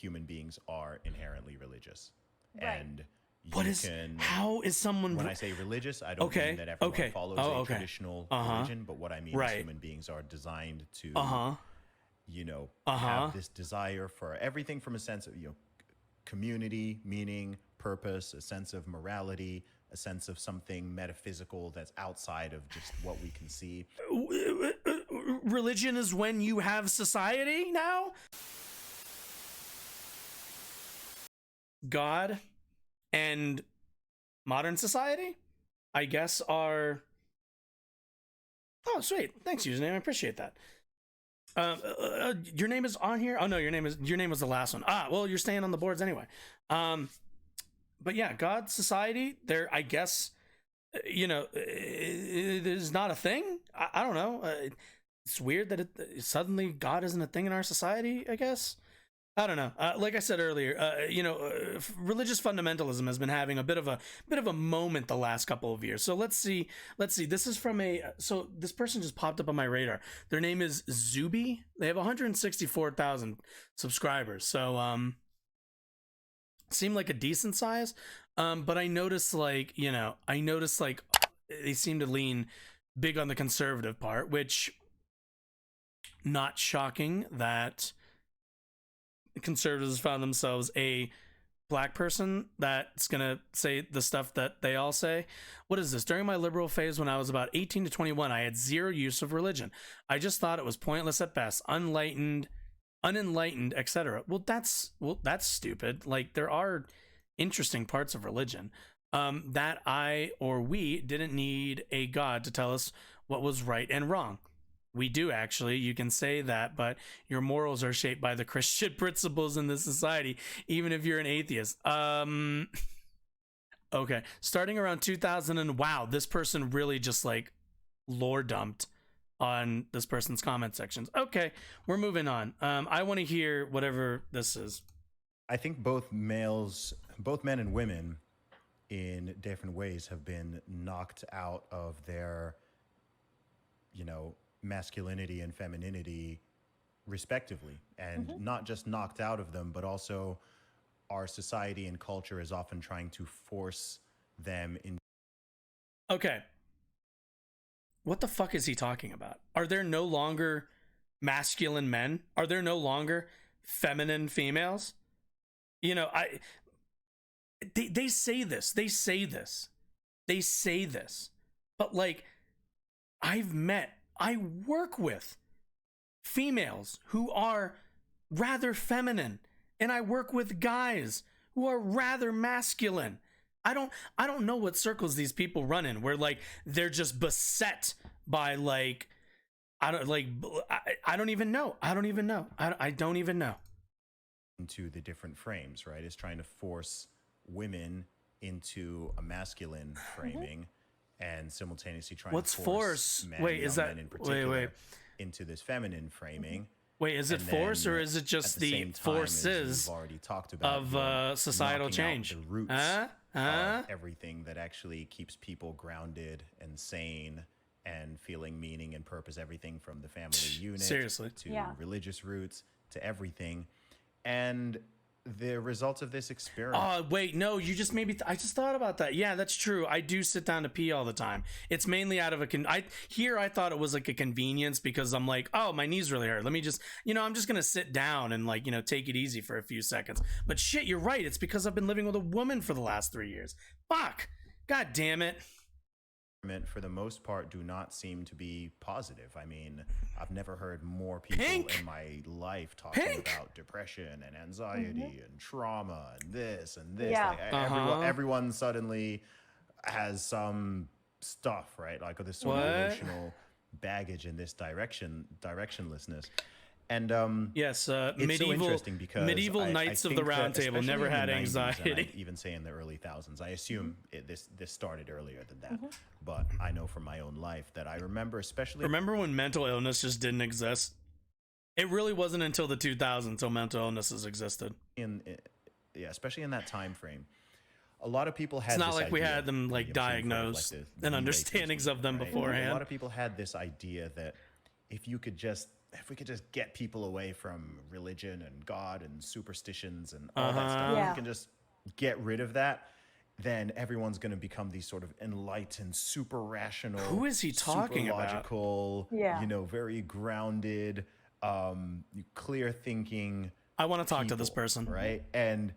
human beings are inherently religious. Right. And how is someone, when I say religious, I don't Okay, mean that everyone okay. follows Oh, a okay. traditional Uh-huh. religion, but what I mean is Right. human beings are designed to, you know, Uh-huh. have this desire for everything from a sense of, you know, community, meaning, purpose, a sense of morality, a sense of something metaphysical that's outside of just what we can see. Religion is when you have society now? God and modern society, I guess, are... Oh, sweet. Thanks, username. I appreciate that. Your name is on here? Oh no, your name was the last one. Ah, well, you're staying on the boards anyway. But yeah, God, society, there, I guess, you know, it is not a thing. I don't know. It's weird that suddenly God isn't a thing in our society, I guess. I don't know. Like I said earlier, you know, religious fundamentalism has been having a bit of a moment the last couple of years. So let's see. This is from so this person just popped up on my radar. Their name is Zuby. They have 164,000 subscribers. So seem like a decent size. But I noticed like they seem to lean big on the conservative part, which not shocking that conservatives found themselves a black person that's gonna say the stuff that they all say. What is this? During my liberal phase when I was about 18 to 21, I had zero use of religion. I just thought it was pointless at best, unenlightened, etc. Well, that's stupid. Like, there are interesting parts of religion. That I or we didn't need a God to tell us what was right and wrong. We do, actually. You can say that, but your morals are shaped by the Christian principles in this society, even if you're an atheist. Okay. Starting around 2000, and wow, this person really just like lore dumped on this person's comment sections. Okay, we're moving on. I want to hear whatever this is. I think both men and women in different ways have been knocked out of their, you know, masculinity and femininity respectively, and not just knocked out of them, but also our society and culture is often trying to force them in. Okay, what the fuck is he talking about? Are there no longer masculine men? Are there no longer feminine females? You know, they say this, but like, I work with females who are rather feminine, and I work with guys who are rather masculine. I don't know what circles these people run in, where like they're just beset by like, I don't even know. I don't even know. Into the different frames, right? Is trying to force women into a masculine framing, and simultaneously trying to force men, men in particular, into this feminine framing. Wait, is it force, or is it just the forces already talked about, of societal change? The roots of everything that actually keeps people grounded and sane and feeling meaning and purpose, everything from the family unit to religious roots to everything. And the results of this experiment. Oh, wait, no, you just made me. I just thought about that. Yeah, that's true. I do sit down to pee all the time. It's mainly out of I thought it was like a convenience, because I'm like, oh, my knees really hurt. Let me just, I'm just going to sit down and like, take it easy for a few seconds. But shit, you're right. It's because I've been living with a woman for the last 3 years. Fuck. God damn it. For the most part, do not seem to be positive. I mean, I've never heard more people in my life talking about depression and anxiety and trauma and this and this. Yeah. Like, everyone suddenly has some stuff, right? Like this sort of emotional baggage in this directionlessness. And yes, it's medieval, so interesting because medieval Knights of the Round Table never had anxiety. Even say in the early thousands. I assume this started earlier than that, but I know from my own life that I remember, especially. Remember when mental illness just didn't exist? It really wasn't until the 2000s until mental illnesses existed. Especially in that time frame. A lot of people had. It's not this like idea, we had them like diagnosed and understandings of them beforehand. A lot of people had this idea that if you could just if we could just get people away from religion and God and superstitions and all that stuff, Yeah. we can just get rid of that, then everyone's going to become these sort of enlightened, super rational. Who is he talking super about? logical, Yeah. you know, very grounded, clear thinking. I want to talk to this people, person. right? And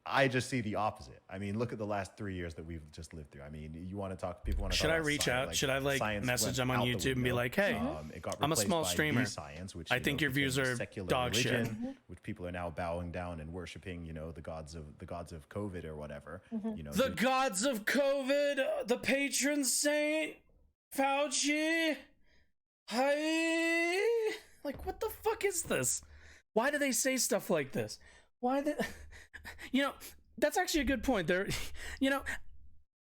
I just see the opposite. I mean, look at the last 3 years that we've just lived through. I mean, you want to talk, people want to. Should I reach out? Should I message them on YouTube and be like, "Hey, it got I'm a replaced small by streamer. science, which I you know, think your views became are secular dog shit." religion, which people are now bowing down and worshiping. You know, the gods of COVID or whatever. You know, The gods of COVID, the patron saint, Fauci. Hi. Like, what the fuck is this? Why do they say stuff like this? Why the, you know, that's actually a good point. There, you know,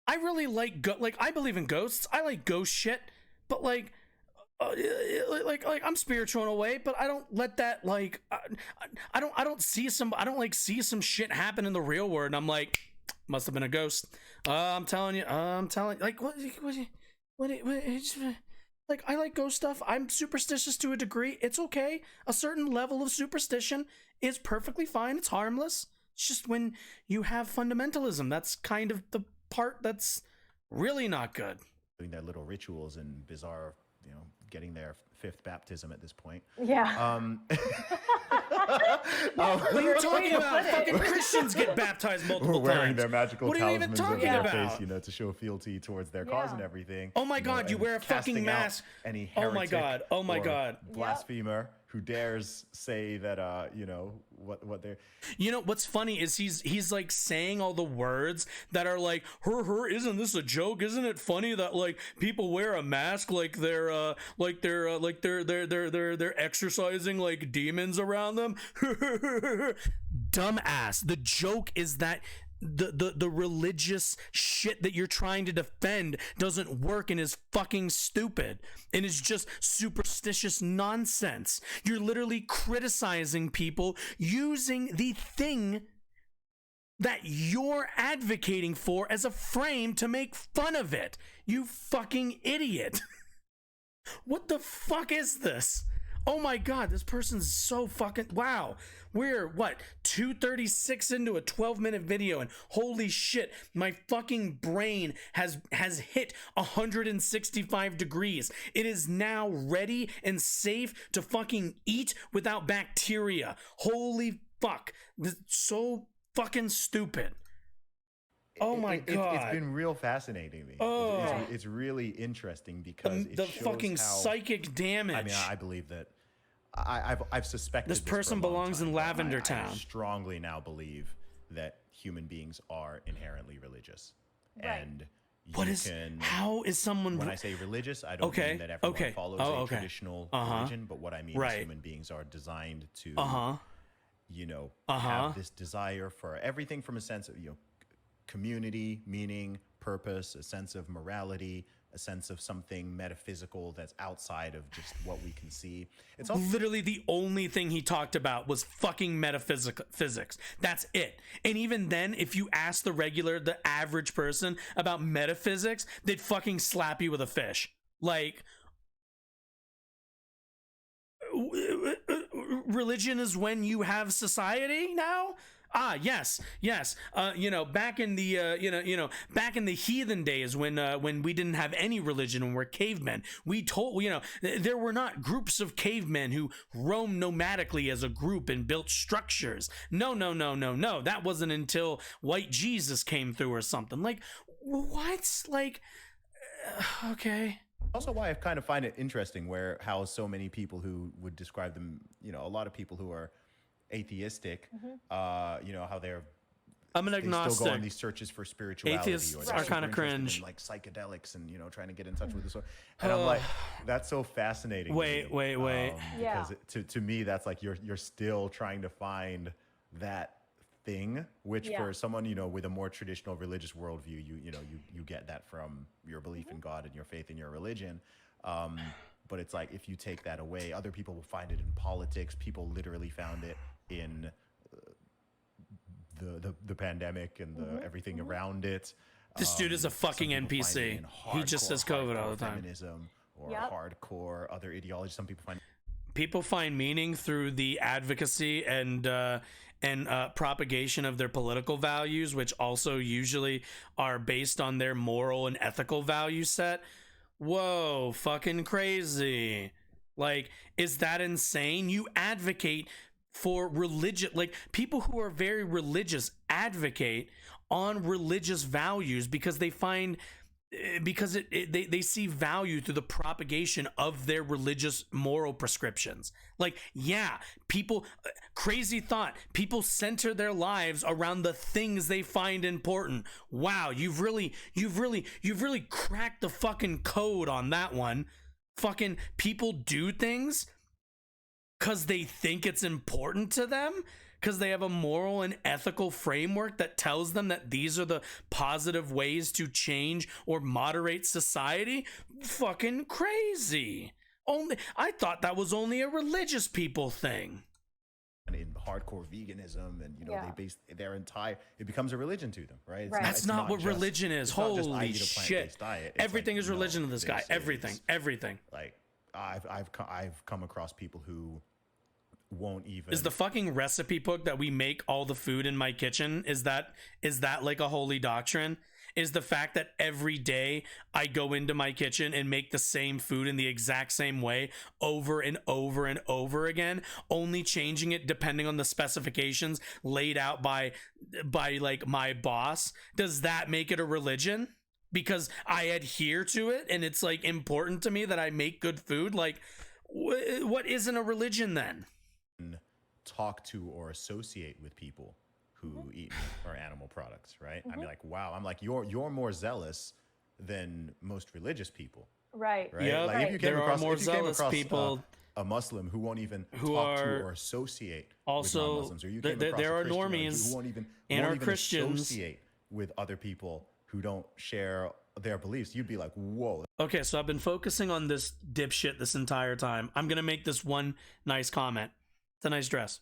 I really like I believe in ghosts. I like ghost shit, but like I'm spiritual in a way, but I don't let that like I don't see some shit happen in the real world and I'm like, must have been a ghost. I'm telling like what like I like ghost stuff. I'm superstitious to a degree. It's okay. A certain level of superstition is perfectly fine. It's harmless. It's just when you have fundamentalism, that's kind of the part that's really not good. doing their little rituals and bizarre, you know, getting their fifth baptism at this point. Yeah. What are you talking about? Fucking Christians get baptized multiple wearing times. their magical What are you even talismans over talking their about? face, you know, to show fealty towards their cause Yeah. and everything. Oh my God, you and wear a fucking casting out mask. Any Oh my heretic God, oh my or God. blasphemer who dares say that, you know, what they're. You know what's funny is he's like saying all the words that are like her isn't this a joke? Isn't it funny that like people wear a mask like they're exercising like demons around them? Dumbass. The joke is that the religious shit that you're trying to defend doesn't work and is fucking stupid and is just superstitious nonsense. You're literally criticizing people using the thing that you're advocating for as a frame to make fun of it. You fucking idiot. What the fuck is this? Oh my God, this person's so fucking, wow. We're, what, 2:36 into a 12-minute video, and holy shit, my fucking brain has hit 165 degrees. It is now ready and safe to fucking eat without bacteria. Holy fuck. This is so fucking stupid. Oh my God. It's been real fascinating to me. Oh. It's really interesting because The it shows fucking how, psychic damage. I mean, I believe that I've suspected This for a person long belongs time, in but Lavender I Town. strongly now believe that human beings are inherently religious, Right. and What you is, can. how is someone, When I say religious, I don't Okay, mean that everyone okay, follows oh, a okay. traditional Uh-huh. religion, but what I mean Right. is human beings are designed to, uh-huh, you know, Uh-huh. have this desire for everything from a sense of, you know, community, meaning, purpose, a sense of morality, a sense of something metaphysical that's outside of just what we can see. It's also literally the only thing he talked about was fucking physics. That's it. And even then, if you ask the average person about metaphysics, they'd fucking slap you with a fish. Like, religion is when you have society now? Ah, yes. You know, back in the back in the heathen days when we didn't have any religion and we're cavemen, there were not groups of cavemen who roamed nomadically as a group and built structures. No. That wasn't until white Jesus came through or something. Like, what? Like, okay. also why I kind of find it interesting how so many people who would describe them, you know, a lot of people who are atheistic, you know, how I'm an they still go agnostic. on these searches for spirituality. Atheists or are they're super kinda interested cringe. in, like psychedelics and, you know, trying to get in touch with the soul. And I'm like, that's so fascinating. to Wait. me, Yeah. Because to me, that's like you're still trying to find that thing, which Yeah. for someone, you know, with a more traditional religious worldview, you get that from your belief in God and your faith in your religion. But it's like if you take that away, other people will find it in politics. People literally found it in the pandemic and everything around it. This dude is a Some fucking people find it NPC. in He just says COVID all hardcore the time. Feminism or Yep. hardcore other ideologies. Some people find people find meaning through the advocacy and propagation of their political values, which also usually are based on their moral and ethical value set. Whoa, fucking crazy. Like, is that insane? You advocate for religion, like people who are very religious advocate on religious values because they find because they see value through the propagation of their religious moral prescriptions. Like, yeah, people, crazy thought, people center their lives around the things they find important. Wow, you've really cracked the fucking code on that one. Fucking people do things because they think it's important to them, because they have a moral and ethical framework that tells them that these are the positive ways to change or moderate society. Fucking crazy. I thought that was only a religious people thing. In hardcore veganism, and they base their entire, it becomes a religion to them, right? That's not what religion is. Holy shit! Everything is religion to this guy. Everything. Like, I've come across people who won't even. Is the fucking recipe book that we make all the food in my kitchen, is that like a holy doctrine? Is the fact that every day I go into my kitchen and make the same food in the exact same way over and over and over again, only changing it depending on the specifications laid out by like my boss? Does that make it a religion? Because I adhere to it and it's like important to me that I make good food? Like, what isn't a religion then? Talk to or associate with people who eat meat or animal products, right? I mean, like, wow, I'm like, you're more zealous than most religious people, right? Yeah, like, if you came there across, are more if you came zealous across, people, a Muslim who won't even talk to or associate also with non-Muslims, or you came across there a are Christian normies who won't even Christians associate with other people who don't share their beliefs, you'd be like, whoa. Okay, so I've been focusing on this dipshit this entire time. I'm gonna make this one nice comment. It's a nice dress,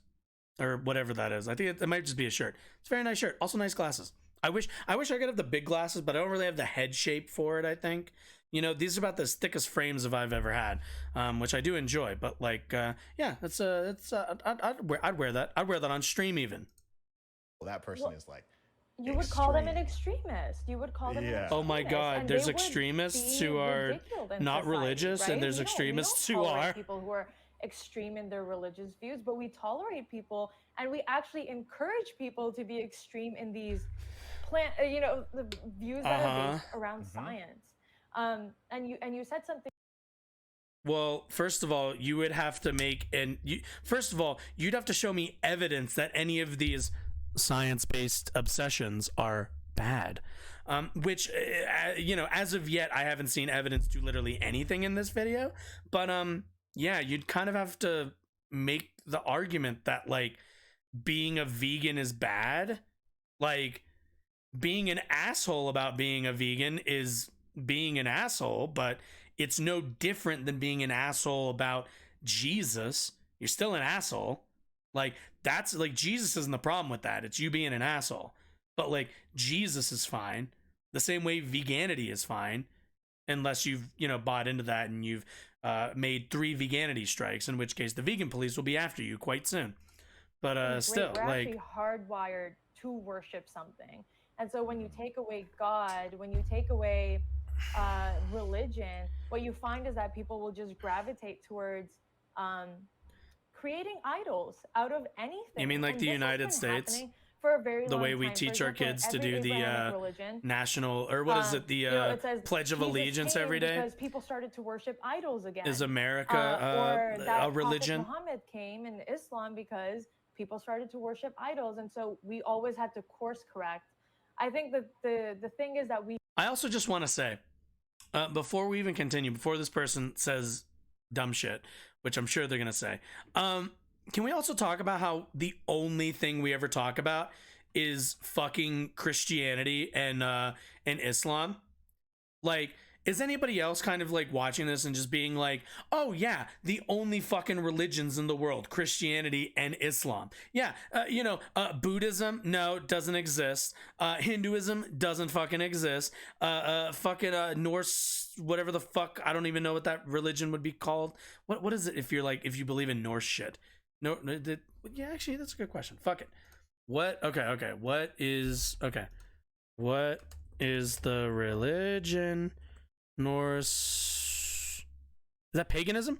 or whatever that is. I think it might just be a shirt. It's a very nice shirt. Also nice glasses. I wish I could have the big glasses, but I don't really have the head shape for it. I think, these are about the thickest frames I've ever had, which I do enjoy. But like, yeah, I'd wear that. I'd wear that on stream even. Well, that person is like. You would call them an extremist. You would call them an extremist. Oh my God, there's extremists who are not religious, right? And there's extremists who are. People who are extreme in their religious views, but we tolerate people, and we actually encourage people to be extreme in these the views that are based around science. And you said something. Well, first of all, you would have to you'd have to show me evidence that any of these science-based obsessions are bad, which as of yet I haven't seen evidence to literally anything in this video. But yeah, you'd kind of have to make the argument that like being a vegan is bad. Like, being an asshole about being a vegan is being an asshole, but it's no different than being an asshole about Jesus. You're still an asshole. Like, that's like, Jesus isn't the problem with that. It's you being an asshole. But like, Jesus is fine. The same way veganity is fine, unless you've, bought into that and you've made 3 veganity strikes, in which case the vegan police will be after you quite soon. But still, we're like, actually hardwired to worship something. And so when you take away God, when you take away religion, what you find is that people will just gravitate towards creating idols out of anything. You mean like the United States? For a very long the way we time. teach our kids to do the national, or what is it, the it says Pledge of Jesus Allegiance came every day? Because people started to worship idols again. Is America or that a religion? Prophet Muhammad came in Islam because people started to worship idols, and so we always had to course correct. I think that the thing is that I also just want to say, before we even continue, before this person says dumb shit, which I'm sure they're gonna say, can we also talk about how the only thing we ever talk about is fucking Christianity and Islam? Like, is anybody else kind of like watching this and just being like, oh yeah, the only fucking religions in the world, Christianity and Islam. Yeah, Buddhism, no, doesn't exist. Hinduism doesn't fucking exist. Norse, whatever the fuck, I don't even know what that religion would be called. What is it if you believe in Norse shit? No, yeah, actually, that's a good question. Fuck it. What is the religion? Norse, is that paganism?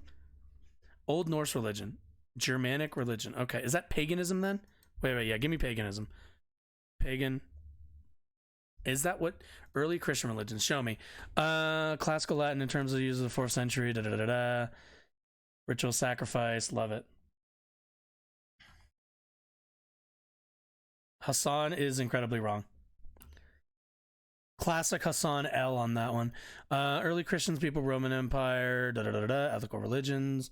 Old Norse religion, Germanic religion. Okay, is that paganism then? Wait, yeah, give me paganism. Pagan, is that what early Christian religions? Show me. Classical Latin in terms of the use of the 4th century. Ritual sacrifice, love it. Hassan is incredibly wrong. Classic Hassan L on that one. Early Christians, people, Roman Empire, ethical religions,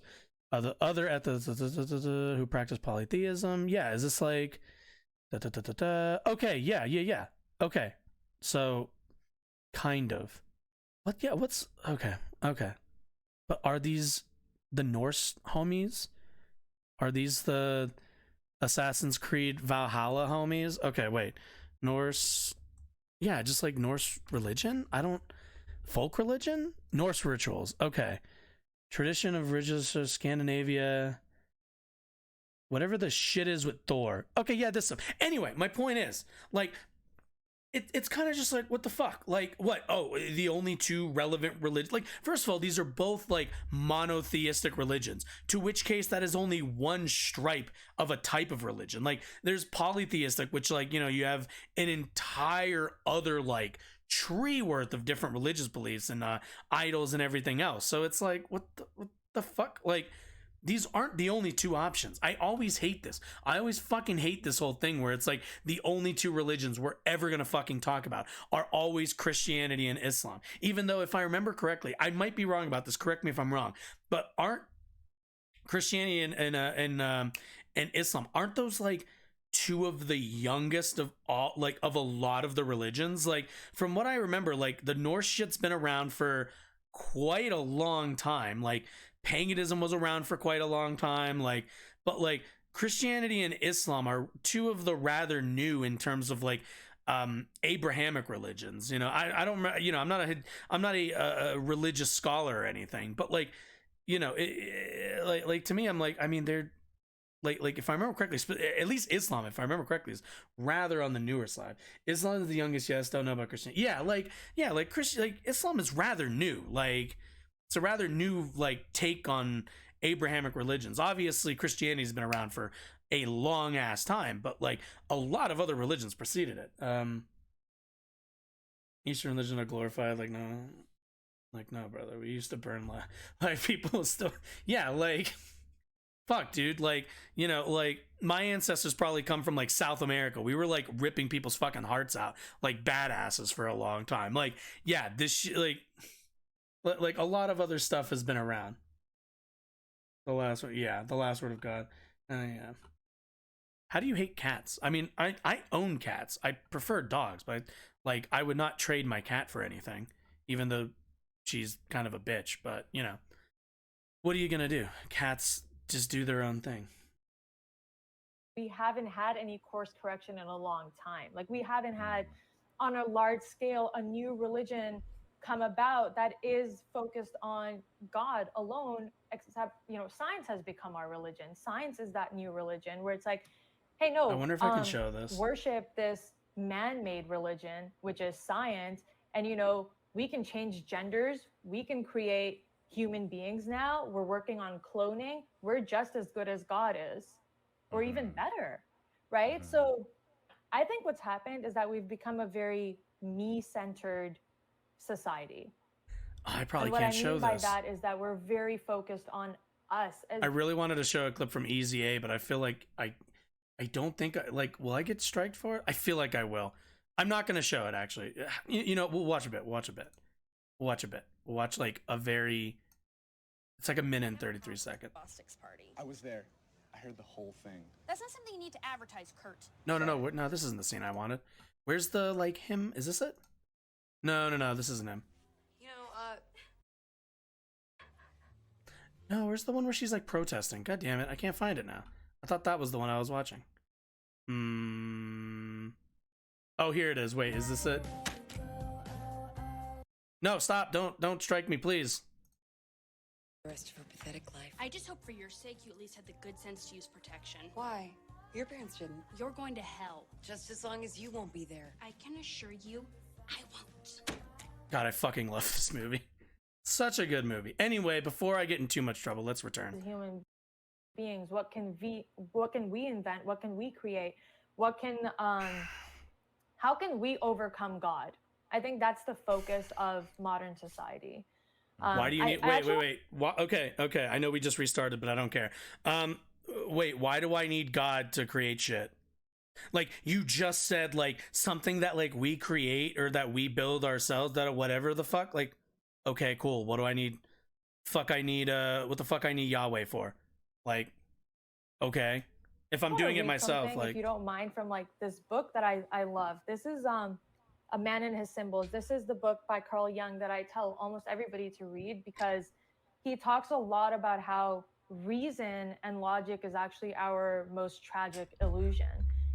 other who practice polytheism. Yeah, is this like okay, yeah. Okay. So kind of. What, yeah, what's okay. But are these the Norse homies? Are these the Assassin's Creed Valhalla homies? Okay, wait. Norse, yeah, just like Norse religion? Folk religion? Norse rituals. Okay. Tradition of religious Scandinavia. Whatever the shit is with Thor. Okay, yeah, this stuff. Anyway, my point is, like, it's kind of just like, what the fuck? Like, what? Oh, the only two relevant religions. Like, first of all, these are both like monotheistic religions, to which case that is only one stripe of a type of religion. Like, there's polytheistic, which, like, you have an entire other like tree worth of different religious beliefs and idols and everything else. So it's like, what the fuck? Like, these aren't the only two options. I always hate this. I always fucking hate this whole thing where it's like the only two religions we're ever gonna fucking talk about are always Christianity and Islam. Even though, if I remember correctly, I might be wrong about this, correct me if I'm wrong, but aren't Christianity and Islam, aren't those like two of the youngest of all, like, of a lot of the religions? Like, from what I remember, like, the Norse shit's been around for quite a long time. Like, paganism was around for quite a long time, like, but like Christianity and Islam are two of the rather new in terms of like Abrahamic religions. I don't, I'm not a religious scholar or anything, but like, like to me, I'm like, I mean, they're like if I remember correctly, at least Islam, if I remember correctly, is rather on the newer side. Islam is the youngest, yes. Don't know about Christianity. Yeah, like Christian, like Islam is rather new. Like, it's a rather new like take on Abrahamic religions. Obviously, Christianity's been around for a long ass time, but like a lot of other religions preceded it. Eastern religion are glorified. Like, no, brother. We used to burn like people still. Yeah, like, fuck, dude. Like, like my ancestors probably come from like South America. We were like ripping people's fucking hearts out like badasses for a long time. Like, yeah, this shit, like a lot of other stuff has been around. The last word of God. Yeah. How do you hate cats? I mean, I own cats. I prefer dogs, but like I would not trade my cat for anything, even though she's kind of a bitch. But what are you gonna do? Cats just do their own thing. We haven't had any course correction in a long time. Like, we haven't had on a large scale a new religion come about that is focused on God alone, except science has become our religion. Science is that new religion where it's like, hey, no, I wonder if I can show this. Worship this man-made religion, which is science, and we can change genders, we can create human beings now. We're working on cloning. We're just as good as God is, or even better, right? So I think what's happened is that we've become a very me-centered society. I probably can't show this. What I mean by that is that we're very focused on us. I really wanted to show a clip from Easy A, but I feel like I don't think will I get striked for it? I feel like I will. I'm not going to show it, actually. We'll watch a bit. We'll watch like a very, it's like a minute and 33 seconds. Party. I was there. I heard the whole thing. That's not something you need to advertise, Kurt. No, this isn't the scene I wanted. Where's the, like, him? Is this it? No, this isn't him. No, where's the one where she's like protesting? God damn it, I can't find it now. I thought that was the one I was watching. Oh, here it is. Wait, is this it? No, stop. Don't strike me, please. The rest of her pathetic life. I just hope for your sake you at least had the good sense to use protection. Why? Your parents didn't. You're going to hell. Just as long as you won't be there. I can assure you, I won't. God, I fucking love this movie. Such a good movie. Anyway, before I get in too much trouble, let's return. As human beings, what can we invent? What can we create? What can how can we overcome God? I think that's the focus of modern society. Why do you need wait. Okay. I know we just restarted, but I don't care. Wait, why do I need God to create shit? Like, you just said, like, something that, like, we create or that we build ourselves, that whatever the fuck, like, okay, cool. What do I need? What the fuck I need Yahweh for? Like, okay. If I'm doing it myself, like, if you don't mind, from like this book that I love. This is A Man and His Symbols. This is the book by Carl Jung that I tell almost everybody to read, because he talks a lot about how reason and logic is actually our most tragic illusion.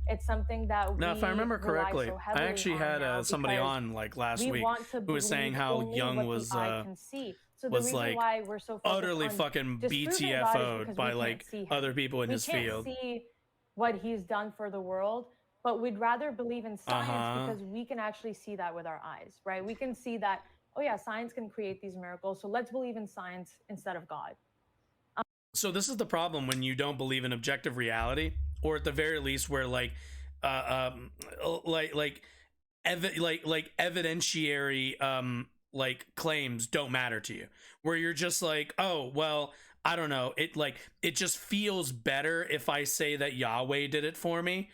It's something that now, if I remember correctly, so I actually had somebody on like last week who was saying how Jung was like why we're so utterly fucking BTFO'd by like other people in his field. We can't see what he's done for the world, but we'd rather believe in science because we can actually see that with our eyes, right? We can see that, oh yeah, science can create these miracles, so let's believe in science instead of God. So this is the problem when you don't believe in objective reality, or at the very least where like evidentiary like claims don't matter to you, where you're just like, oh well, I don't know, it just feels better if I say that Yahweh did it for me,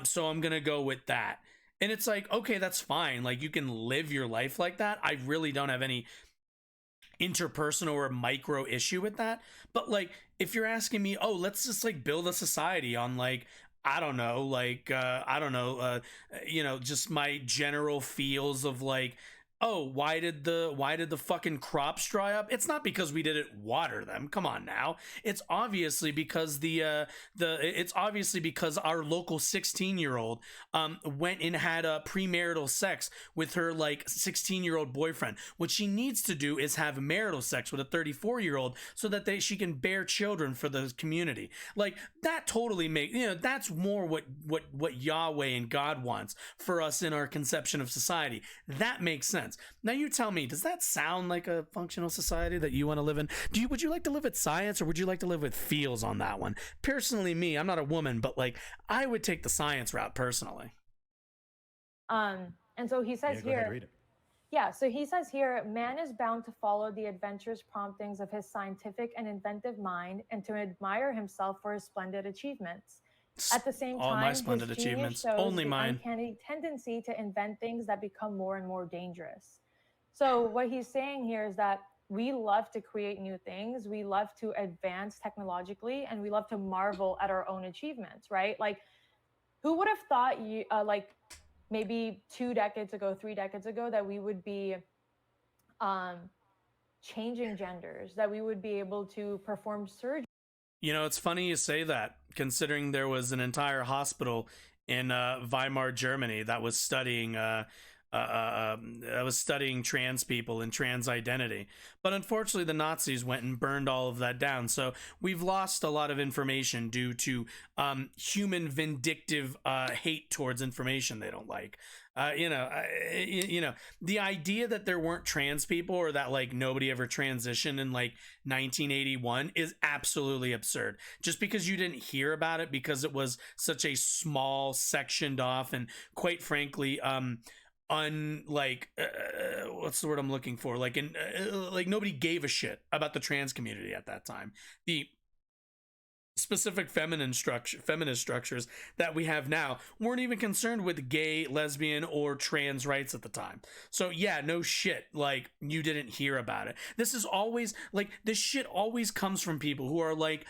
so I'm gonna go with that. And it's like, okay, that's fine, like you can live your life like that. I really don't have any interpersonal or micro issue with that. But like, if you're asking me, oh, let's just like build a society on like, I don't know, like just my general feels of like, oh, why did the fucking crops dry up? It's not because we didn't water them. Come on now. It's obviously because it's obviously because our local 16-year-old went and had a premarital sex with her like 16-year-old boyfriend. What she needs to do is have marital sex with a 34-year-old so that she can bear children for the community. Like, that totally that's more what Yahweh and God wants for us in our conception of society. That makes sense. Now you tell me, does that sound like a functional society that you want to live in? Would you like to live with science, or would you like to live with feels on that one? Personally, me, I'm not a woman, but like, I would take the science route personally. And so he says go ahead, here, read it. yeah, so he says here, man is bound to follow the adventurous promptings of his scientific and inventive mind and to admire himself for his splendid achievements. At the same time, all my splendid achievements, only mine. Uncanny tendency to invent things that become more and more dangerous. So what he's saying here is that we love to create new things, we love to advance technologically, and we love to marvel at our own achievements, right? Like, who would have thought like maybe 2 decades ago, 3 decades ago, that we would be changing genders, that we would be able to perform surgery? You know, it's funny you say that, considering there was an entire hospital in Weimar, Germany, that was studying trans people and trans identity. But unfortunately, the Nazis went and burned all of that down. So we've lost a lot of information due to human vindictive hate towards information they don't like. The idea that there weren't trans people, or that like nobody ever transitioned in like 1981, is absolutely absurd. Just because you didn't hear about it because it was such a small, sectioned off, and quite frankly, what's the word I'm looking for? Like nobody gave a shit about the trans community at that time. The specific feminist structures that we have now weren't even concerned with gay, lesbian, or trans rights at the time. So yeah, no shit, like, you didn't hear about it. This is always like, this shit always comes from people who are like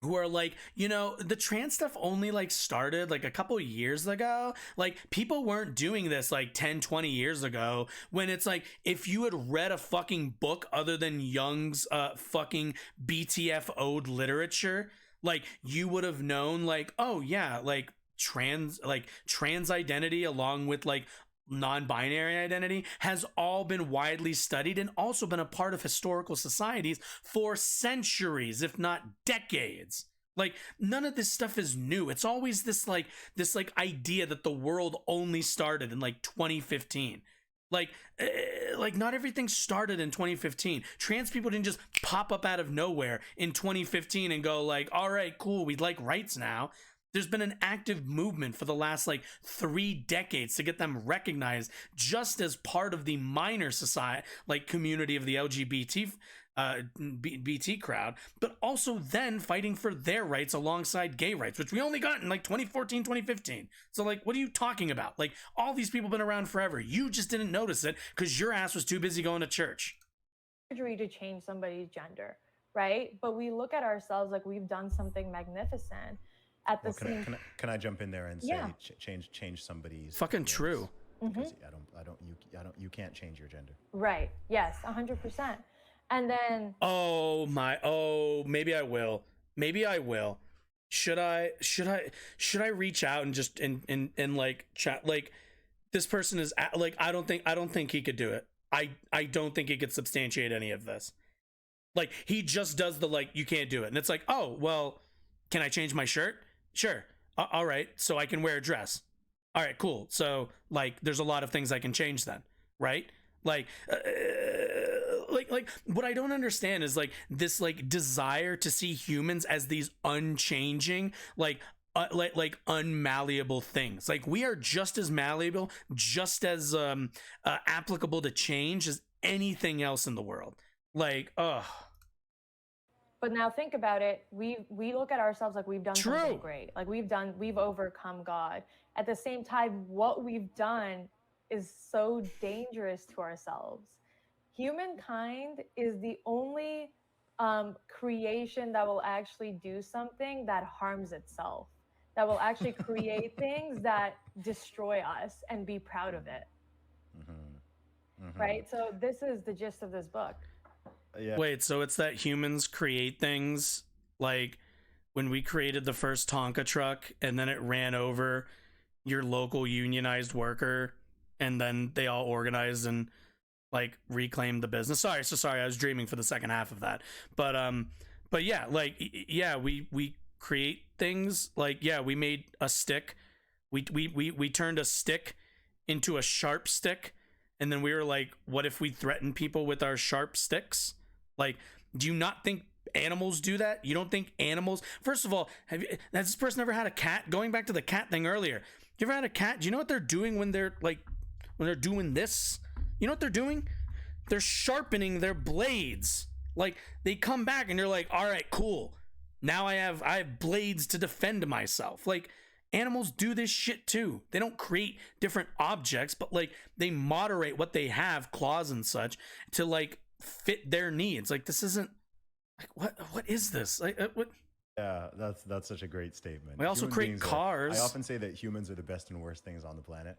who are like, you know, the trans stuff only like started like a couple years ago. Like people weren't doing this like 10, 20 years ago, when it's like, if you had read a fucking book other than Jung's fucking BTF-ode literature, like you would have known like, oh yeah, like trans identity along with like non-binary identity has all been widely studied and also been a part of historical societies for centuries, if not decades. Like none of this stuff is new. It's always this idea that the world only started in like 2015. Like not everything started in 2015. Trans people didn't just pop up out of nowhere in 2015 and go like, all right, cool, we'd like rights now. There's been an active movement for the last like 3 decades to get them recognized just as part of the minor society, like community of the LGBT BT crowd, but also then fighting for their rights alongside gay rights, which we only got in like 2014, 2015. So like, what are you talking about? Like all these people have been around forever. You just didn't notice it because your ass was too busy going to church. Surgery to change somebody's gender, right? But we look at ourselves like we've done something magnificent. At the same, can I jump in there and say Yeah. change somebody's Fucking appearance? true. Because you can't change your gender. right? Yes, 100%. And then Maybe I will. Should I reach out and just and like chat? Like this person is like, I don't think he could do it. I don't think he could substantiate any of this. Like he just does the like, you can't do it. And it's like, oh, well, can I change my shirt? Sure. All right. So I can wear a dress. All right, cool. So like, there's a lot of things I can change then. Right. Like what I don't understand is like this like desire to see humans as these unchanging, like unmalleable things. Like we are just as malleable, just as applicable to change as anything else in the world. Like, ugh. But now think about it. We look at ourselves like we've done something great. Like we've overcome God. At the same time, what we've done is so dangerous to ourselves. Humankind is the only creation that will actually do something that harms itself, that will actually create things that destroy us and be proud of it. Right? So this is the gist of this book. Yeah. Wait, so it's that humans create things like when we created the first Tonka truck and then it ran over your local unionized worker and then they all organized and like reclaimed the business. Sorry, I was dreaming for the second half of that. But yeah, like yeah, we create things like, yeah, we made a stick. We turned a stick into a sharp stick, and then we were like, what if we threaten people with our sharp sticks? Like, do you not think animals do that? You don't think animals? First of all, has this person ever had a cat? Going back to the cat thing earlier, you ever had a cat? Do you know what they're doing when they're doing this? You know what they're doing? They're sharpening their blades. Like they come back and you're like, all right, cool. Now I have blades to defend myself. Like animals do this shit too. They don't create different objects, but like they moderate what they have, claws and such, to like fit their needs. Like this isn't like what is this? Like what? Yeah, that's such a great statement. We also Human create beings cars. I often say that humans are the best and worst things on the planet.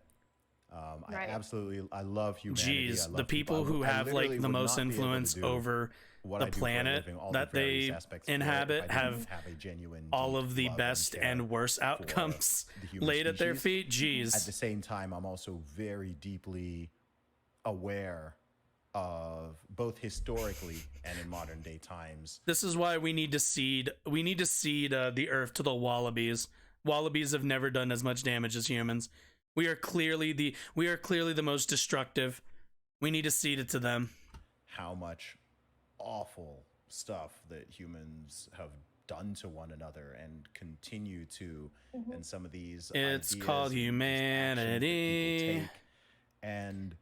Right. I love humanity. Jeez, I love the people who have literally like the would most not be able to influence do over what the I do for a planet living, all that the various they aspects of it, inhabit if I didn't have a genuine, all deep of the love best care and worst for outcomes the human laid at their species. feet. Jeez. At the same time, I'm also very deeply aware of both historically and in modern day times. This is why we need to seed the earth to the wallabies. Wallabies have never done as much damage as humans. We are clearly the most destructive. We need to seed it to them. How much awful stuff that humans have done to one another and continue to, and some of these It's ideas called and these actions that people humanity. take. And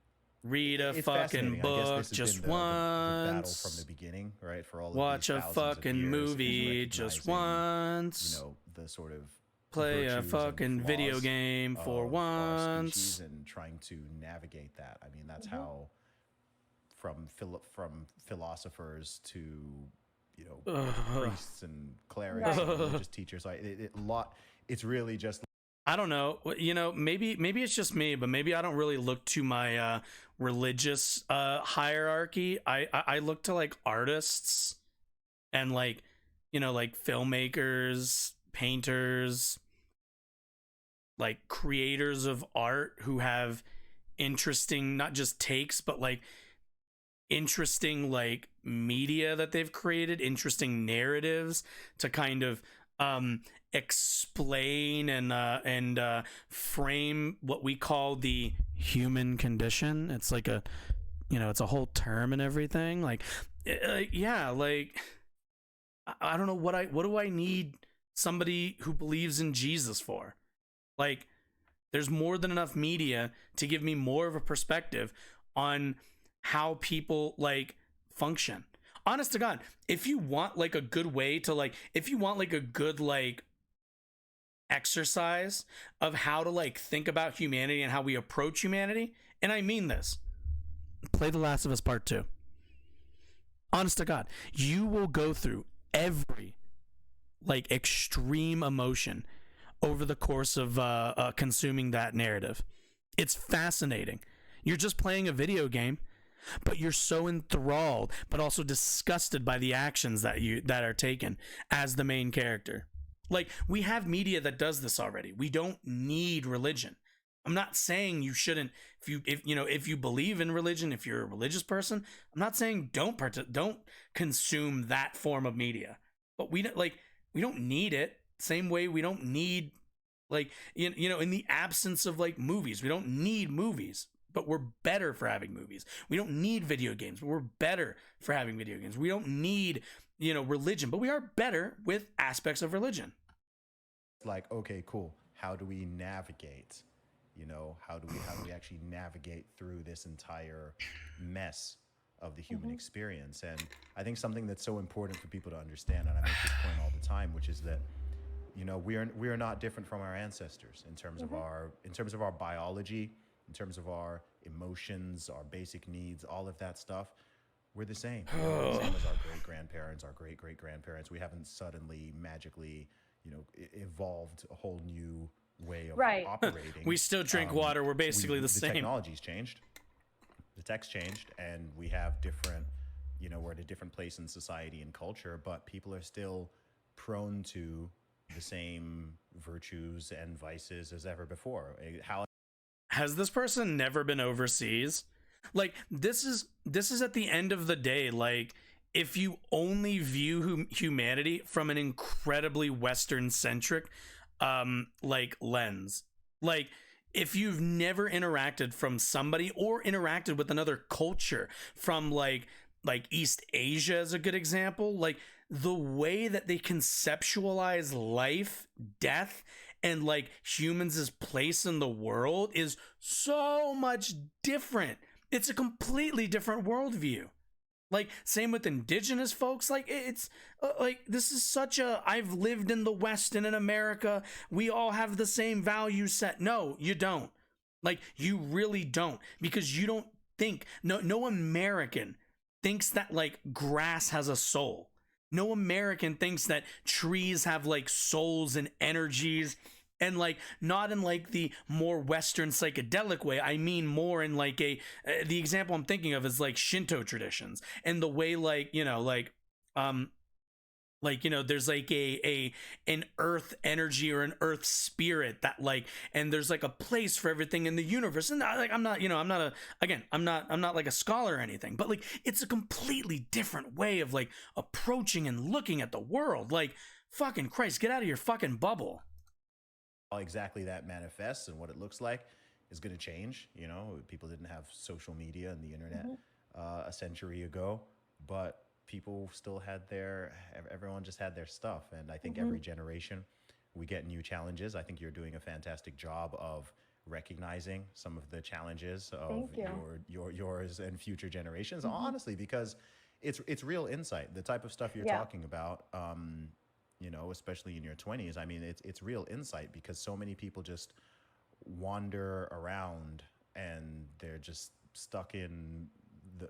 Read a it's fucking fascinating. I guess book this has just been the battle once. from the beginning, right? For all of Watch these a thousands of fucking years, is movie just recognizing, once. You know, the sort of Play a virtues and fucking video flaws game for of our once. species and trying to navigate that. I mean, that's how from philosophers to you know, priests and clerics Right. and religious teachers. Like it's really just I don't know. You know, maybe it's just me, but maybe I don't really look to my religious hierarchy. I look to like artists and like, you know, like filmmakers, painters, like creators of art who have interesting not just takes but like interesting like media that they've created, interesting narratives to kind of explain and frame what we call the human condition. It's like a, you know, it's a whole term and everything. Like yeah, like I don't know what do I need somebody who believes in Jesus for? Like, there's more than enough media to give me more of a perspective on how people like function. Honest to God, if you want like a good way to like, if you want like a good like exercise of how to like think about humanity and how we approach humanity, and I mean this, play The Last of Us Part 2. Honest to God, you will go through every like extreme emotion over the course of consuming that narrative. It's fascinating. You're just playing a video game, but you're so enthralled, but also disgusted by the actions that are taken as the main character. Like, we have media that does this already. We don't need religion. I'm not saying you shouldn't, if you believe in religion, if you're a religious person, I'm not saying don't consume that form of media. But we don't need it. Same way we don't need, like, you know, in the absence of like movies, we don't need movies, but we're better for having movies. We don't need video games, but we're better for having video games. We don't need, you know, religion, but we are better with aspects of religion. like, okay, cool. How do we navigate? You know, how do we actually navigate through this entire mess of the human experience? And I think something that's so important for people to understand, and I make this point all the time, which is that, you know, we are not different from our ancestors in terms of our biology, in terms of our emotions, our basic needs, all of that stuff. We're the same. We're the same as our great-grandparents, our great-great-grandparents. We haven't suddenly magically, you know, evolved a whole new way of operating. We still drink water. We're basically the same. The technology's changed. The tech's changed, and we have different, you know, we're at a different place in society and culture, but people are still prone to the same virtues and vices as ever before. How Has this person never been overseas? Like, this is at the end of the day, like, if you only view humanity from an incredibly Western centric like lens, like, if you've never interacted from somebody or interacted with another culture from like East Asia is a good example, like the way that they conceptualize life, death, and like humans' place in the world is so much different. It's a completely different worldview. Like, same with indigenous folks. Like, it's like, this is such a, I've lived in the West and in America, we all have the same value set. No, you don't. Like, you really don't, because you don't think, no American thinks that like grass has a soul. No American thinks that trees have like souls and energies, and like not in like the more Western psychedelic way. I mean more in like the example I'm thinking of is like Shinto traditions, and the way like, you know, like you know, there's like an earth energy or an earth spirit that like, and there's like a place for everything in the universe. And like, I'm not, you know, I'm not like a scholar or anything, but like, it's a completely different way of like approaching and looking at the world. Like, fucking Christ, get out of your fucking bubble. how exactly that manifests and what it looks like is going to change. You know, people didn't have social media and the internet a century ago, but people still had everyone just had their stuff. And I think every generation we get new challenges. I think you're doing a fantastic job of recognizing some of the challenges of yours and future generations, honestly, because it's real insight. The type of stuff you're talking about, you know, especially in your 20s, I mean, it's real insight, because so many people just wander around and they're just stuck in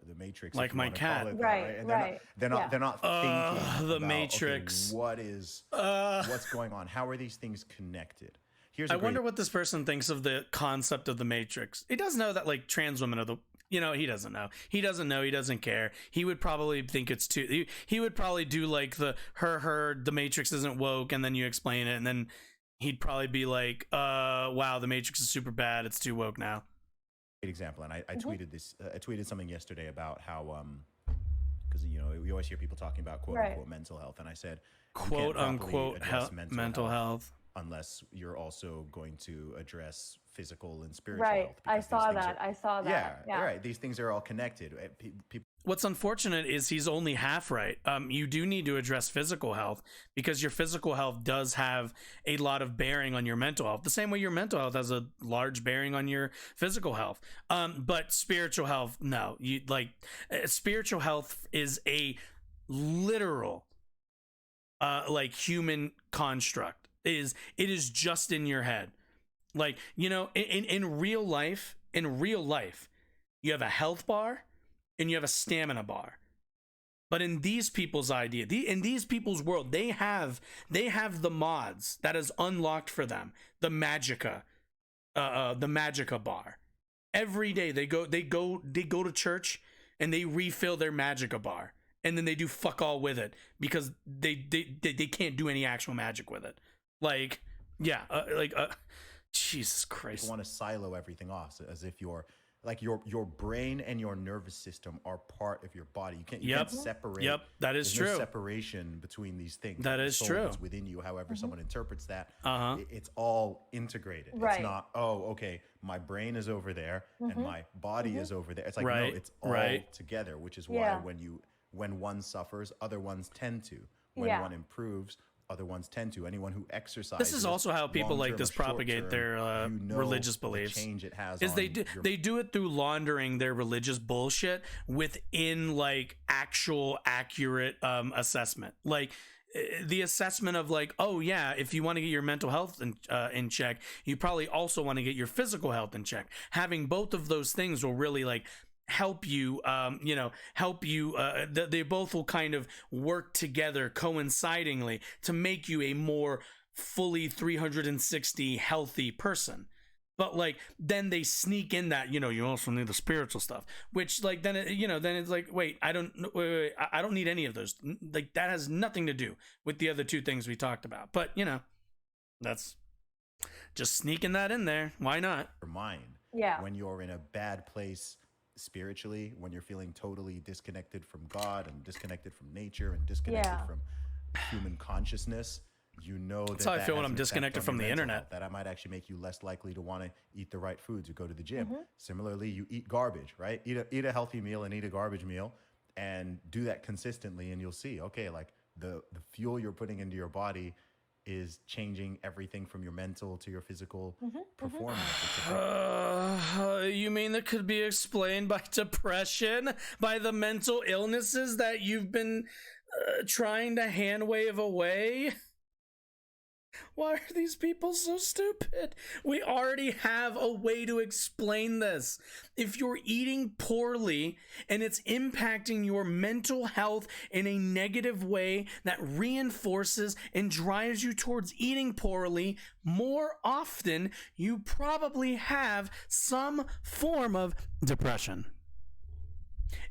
the Matrix, Like if you my wanna cat. call it that, Right, And right. they're not Yeah. they're not thinking The about, Matrix. Okay, what is what's going on? How are these things connected? Here's a I great wonder what this person thinks of the concept of the Matrix. He does know that like trans women are the, he doesn't know. He doesn't know. He doesn't care. He would probably think it's too. He would probably do like the the Matrix isn't woke, and then you explain it, and then he'd probably be like, wow, the Matrix is super bad. It's too woke now. example, and I Mm-hmm. tweeted this. I tweeted something yesterday about how because we always hear people talking about quote Right. unquote mental health, and I said you can't Quote properly unquote address mental health. unless you're also going to address physical and spiritual Right. health. I because these saw things that. are- I saw that. Yeah, right. These things are all connected. People What's unfortunate is he's only half right. You do need to address physical health because your physical health does have a lot of bearing on your mental health. The same way your mental health has a large bearing on your physical health. But spiritual health, no. Spiritual health is a literal, like human construct. It is just in your head. Like, in real life, you have a health bar and you have a stamina bar. But in these people's idea, in these people's world, they have the mods that is unlocked for them. The Magica bar. Every day they go to church and they refill their Magica bar, and then they do fuck all with it because they can't do any actual magic with it. Like, yeah, Jesus Christ. want to silo everything off, so as if your brain and your nervous system are part of your body. You can't separate. Yep, that is There's true. No separation between these things. That The is soul true. that's within you, however someone interprets that. Uh-huh. It's all integrated. Right. It's not, okay, my brain is over there and my body is over there. It's like, Right, no, it's all right. together, which is why Yeah. when one suffers, other ones tend to. When Yeah. one improves, other ones tend to. Anyone who exercises. This is also how people like long-term this or propagate their short-term, you know religious the beliefs. change it has Is on they do it through laundering their religious bullshit within like actual accurate assessment. Like the assessment of like, oh yeah, if you want to get your mental health in check, you probably also want to get your physical health in check. Having both of those things will really like help you they both will kind of work together coincidingly to make you a more fully 360 healthy person. But like then they sneak in that you also need the spiritual stuff, which like then then it's like wait I don't need any of those. Like that has nothing to do with the other two things we talked about. But that's just sneaking that in there. Why not? your mind. Yeah. When you're in a bad place spiritually, when you're feeling totally disconnected from God and disconnected from nature and disconnected Yeah. from human consciousness, That's how I feel when I'm disconnected from the internet. That might actually make you less likely to want to eat the right foods or go to the gym. Mm-hmm. Similarly, you eat garbage, right? Eat a healthy meal and eat a garbage meal, and do that consistently, and you'll see, okay, like the fuel you're putting into your body is changing everything from your mental to your physical performance. You mean that could be explained by depression, by the mental illnesses that you've been trying to hand wave away? Why are these people so stupid? We already have a way to explain this. If you're eating poorly and it's impacting your mental health in a negative way that reinforces and drives you towards eating poorly more often, you probably have some form of depression.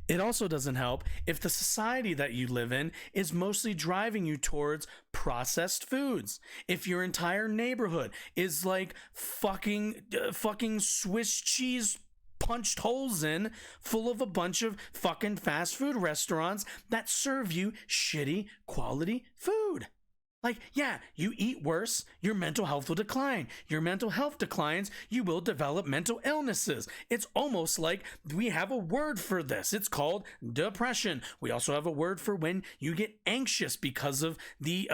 It also doesn't help if the society that you live in is mostly driving you towards processed foods. If your entire neighborhood is like fucking Swiss cheese punched holes in, full of a bunch of fucking fast food restaurants that serve you shitty quality food. Like, yeah, you eat worse, your mental health will decline. Your mental health declines, you will develop mental illnesses. It's almost like we have a word for this. It's called depression. We also have a word for when you get anxious because of the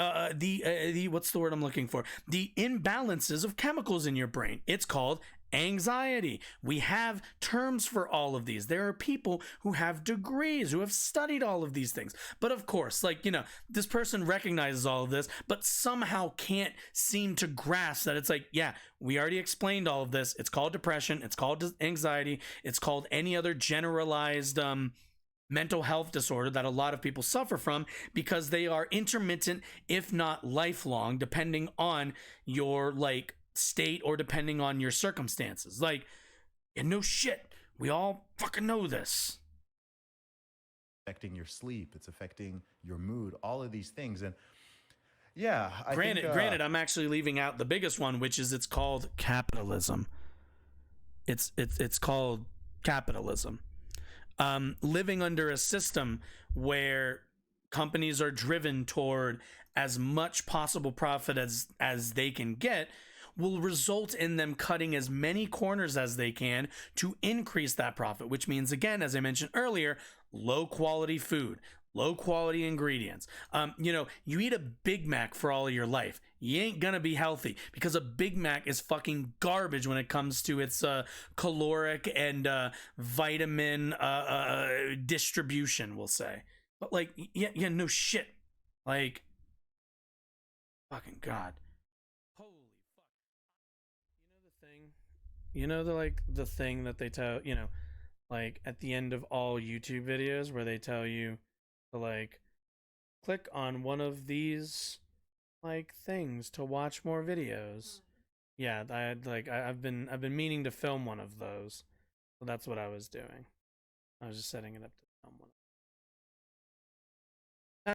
what's the word I'm looking for? The imbalances of chemicals in your brain. It's called anxiety. We have terms for all of these. There are people who have degrees, who have studied all of these things. But of course, like, you know, this person recognizes all of this, but somehow can't seem to grasp that it's like, yeah, we already explained all of this. It's called depression. It's called anxiety. It's called any other generalized mental health disorder that a lot of people suffer from, because they are intermittent, if not lifelong, depending on your like state or depending on your circumstances. Like, and no shit, we all fucking know this. Affecting your sleep, it's affecting your mood, all of these things. And yeah, Granted, I'm actually leaving out the biggest one, which is it's called capitalism. It's called capitalism. Living under a system where companies are driven toward as much possible profit as they can get will result in them cutting as many corners as they can to increase that profit, which means, again, as I mentioned earlier, low quality food, low quality ingredients. You know, you eat a Big Mac for all of your life, you ain't gonna be healthy, because a Big Mac is fucking garbage when it comes to its caloric and vitamin distribution, we'll say. But like, yeah, no shit. Like, fucking God. Holy fuck. You know the thing? You know the thing that they tell, you know, like at the end of all YouTube videos where they tell you to like click on one of these like things to watch more videos. Yeah, I've been meaning to film one of those. So that's what I was doing. I was just setting it up to film one.